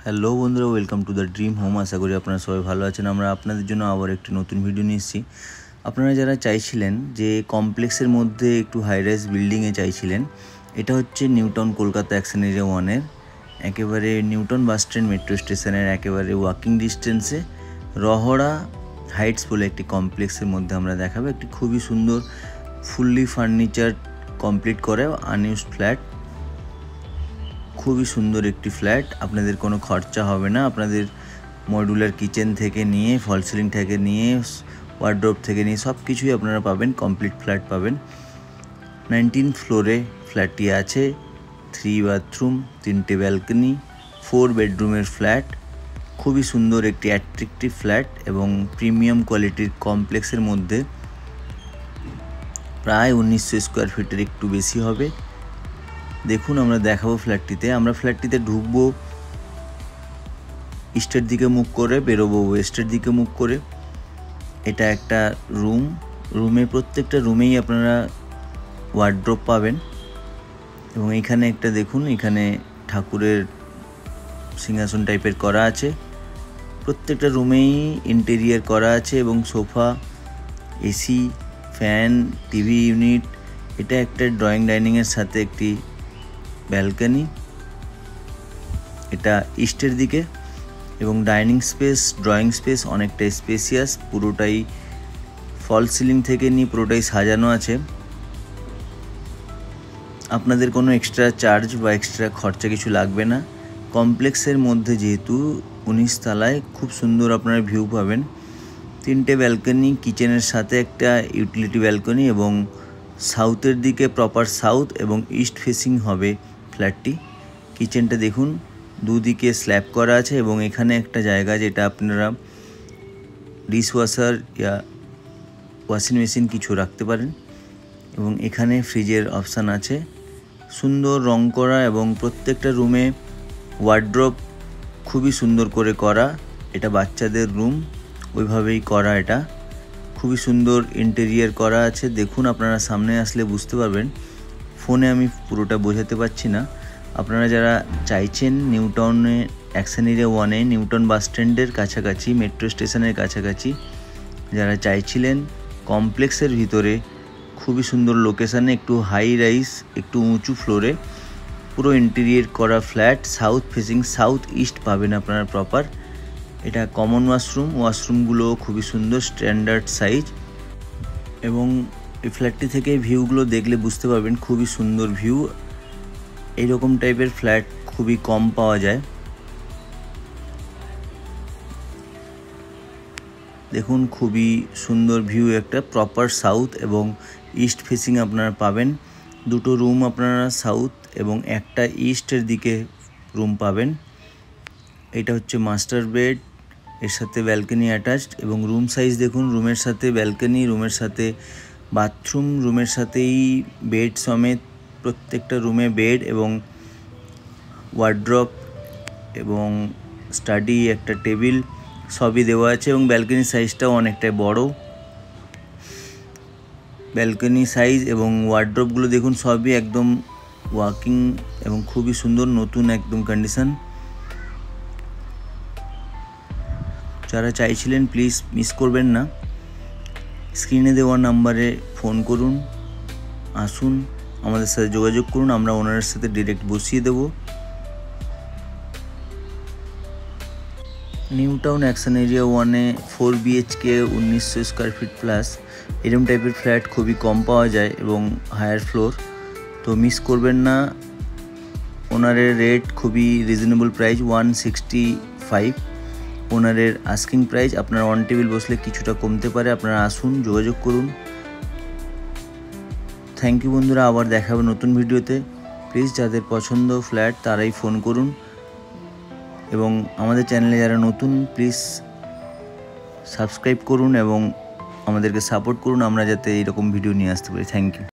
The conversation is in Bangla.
হ্যালো বন্ধুরা, welcome to the dream home. আশা করি আপনারা সবাই ভালো আছেন। আমরা আপনাদের জন্য আবার একটি নতুন ভিডিও নিয়ে এসেছি। আপনারা যারা চাইছিলেন যে কমপ্লেক্সের মধ্যে একটু হাই রাইজ বিল্ডিংয়ে চাইছিলেন, এটা হচ্ছে নিউটাউন কলকাতা অ্যাকশন এরিয়া 1-এর একেবারে নিউটাউন বাস স্ট্যান্ড মেট্রো স্টেশনের একেবারে ওয়াকিং ডিস্টেন্সে রহড়া হাইটস বলে একটি কমপ্লেক্সের মধ্যে আমরা দেখাবো একটি খুবই সুন্দর ফুললি ফার্নিচার কমপ্লিট করে আনইউজড ফ্ল্যাট। খুবই সুন্দর একটি ফ্ল্যাট, আপনাদের কোনো খরচা হবে না। আপনাদের মডিউলার কিচেন থেকে নিয়ে ফল সিলিং থেকে নিয়ে ওয়ার্ড্রোব থেকে নিয়ে সব কিছুই আপনারা পাবেন, কমপ্লিট ফ্ল্যাট পাবেন। 19 ফ্লোরে ফ্ল্যাটটি আছে, 3 বাথরুম, 3টে ব্যালকনি, 4 বেডরুমের ফ্ল্যাট। খুবই সুন্দর একটি অ্যাট্রাকটিভ ফ্ল্যাট এবং প্রিমিয়াম কোয়ালিটির কমপ্লেক্সের মধ্যে প্রায় 1900 স্কোয়ার ফিটের একটু বেশি হবে। দেখুন আমরা দেখাবো ফ্ল্যাটটিতে। আমরা ফ্ল্যাটটিতে ঢুকবো ইস্টের দিকে মুখ করে, বেরোবো ওয়েস্টের দিকে মুখ করে। এটা একটা রুমে প্রত্যেকটা রুমেই আপনারা ওয়ার্ড্রোব পাবেন এবং এখানে একটা দেখুন, এখানে ঠাকুরের সিংহাসন টাইপের করা আছে। প্রত্যেকটা রুমেই ইন্টেরিয়ার করা আছে এবং sofa, AC, fan, TV unit. এটা একটা ড্রয়িং ডাইনিংয়ের সাথে একটি ব্যালকনি, এটা ইস্টের দিকে এবং ডাইনিং স্পেস, ড্রয়িং স্পেস অনেকটা স্পেসিয়াস। পুরোটাই ফল সিলিং থেকে নিয়ে পুরোটাই সাজানো আছে। আপনাদের কোনো এক্সট্রা চার্জ বা এক্সট্রা খরচা কিছু লাগবে না। কমপ্লেক্সের মধ্যে যেহেতু 19 তলায় খুব সুন্দর আপনারা ভিউ পাবেন। 3টে ব্যালকনি, কিচেনের সাথে একটা ইউটিলিটি ব্যালকনি এবং সাউথের দিকে প্রপার সাউথ এবং ইস্ট ফেসিং হবে ফ্ল্যাটটি। কিচেনটা দেখুন, দুদিকে স্ল্যাব করা আছে এবং এখানে একটা জায়গা যেটা আপনারা ডিশওয়াশার ইয়া ওয়াশিং মেশিন কিছু রাখতে পারেন এবং এখানে ফ্রিজের অপশান আছে। সুন্দর রং করা এবং প্রত্যেকটা রুমে ওয়ার্ড্রোব খুবই সুন্দর করে করা। এটা বাচ্চাদের রুম, ওইভাবেই করা। এটা খুবই সুন্দর ইন্টেরিয়ার করা আছে। দেখুন আপনারা সামনে আসলে বুঝতে পারবেন, ফোনে আমি পুরোটা বোঝাতে পারছি না। আপনারা যারা চাইছেন নিউটাউনে অ্যাকশন এরিয়া 1-এ নিউটাউন বাস স্ট্যান্ডের কাছাকাছি, মেট্রো স্টেশনের কাছাকাছি যারা চাইছিলেন কমপ্লেক্সের ভিতরে খুবই সুন্দর লোকেশানে একটু হাই রাইজ, একটু উঁচু ফ্লোরে পুরো ইন্টেরিয়ার করা flat, south facing, south east পাবেন আপনারা প্রপার। এটা কমন ওয়াশরুমগুলো খুবই সুন্দর স্ট্যান্ডার্ড সাইজ এবং এই ফ্ল্যাটটি থেকে ভিউগুলো দেখলে বুঝতে পারবেন খুবই সুন্দর ভিউ। এইরকম টাইপের ফ্ল্যাট খুবই কম পাওয়া যায়। দেখুন খুবই সুন্দর ভিউ, একটা প্রপার সাউথ এবং ইস্ট ফেসিং আপনারা পাবেন। 2টো রুম আপনারা সাউথ এবং একটা ইস্টের দিকে রুম পাবেন। এটা হচ্ছে মাস্টার বেড, এর সাথে ব্যালকনি অ্যাটাচড এবং রুম সাইজ দেখুন, রুমের সাথে ব্যালকনি, রুমের সাথে বাথরুম, রুমের সাথেই বেড সমেত প্রত্যেকটা রুমে বেড এবং ওয়ার্ড্রপ এবং স্টাডি, একটা টেবিল সবই দেওয়া আছে এবং ব্যালকনি সাইজটাও অনেকটাই বড়। ব্যালকনি সাইজ এবং ওয়ার্ড্রপগুলো দেখুন সবই একদম ওয়াকিং এবং খুবই সুন্দর, নতুন একদম কন্ডিশন। যারা চাইছিলেন প্লিজ মিস করবেন না। স্ক্রিনে দেওয়া নাম্বারে ফোন করুন, আসুন আমাদের সাথে যোগাযোগ করুন, আমরা ওনারের সাথে ডিরেক্ট বসিয়ে দেব। নিউটাউন অ্যাকশন এরিয়া 1-এ 4 BHK 1900 স্কোয়ার ফিট প্লাস এরকম টাইপের ফ্ল্যাট খুবই কম পাওয়া যায় এবং হায়ার ফ্লোর, তো মিস করবেন না। ওনারের রেট খুবই রিজনেবল প্রাইস, 165 ওনারের আস্কিং প্রাইস। আপনার অন টেবিল বসলে কিছুটা কমতে পারে, আপনারা আসুন, যোগাযোগ করুন। থ্যাংক ইউ বন্ধুরা, আবার দেখা হবে নতুন ভিডিওতে। প্লিজ যাদের পছন্দ ফ্ল্যাট তারাই ফোন করুন এবং আমাদের চ্যানেলে যারা নতুন প্লিজ সাবস্ক্রাইব করুন এবং আমাদেরকে সাপোর্ট করুন, আমরা যাতে এইরকম ভিডিও নিয়ে আসতে পারি। Thank you.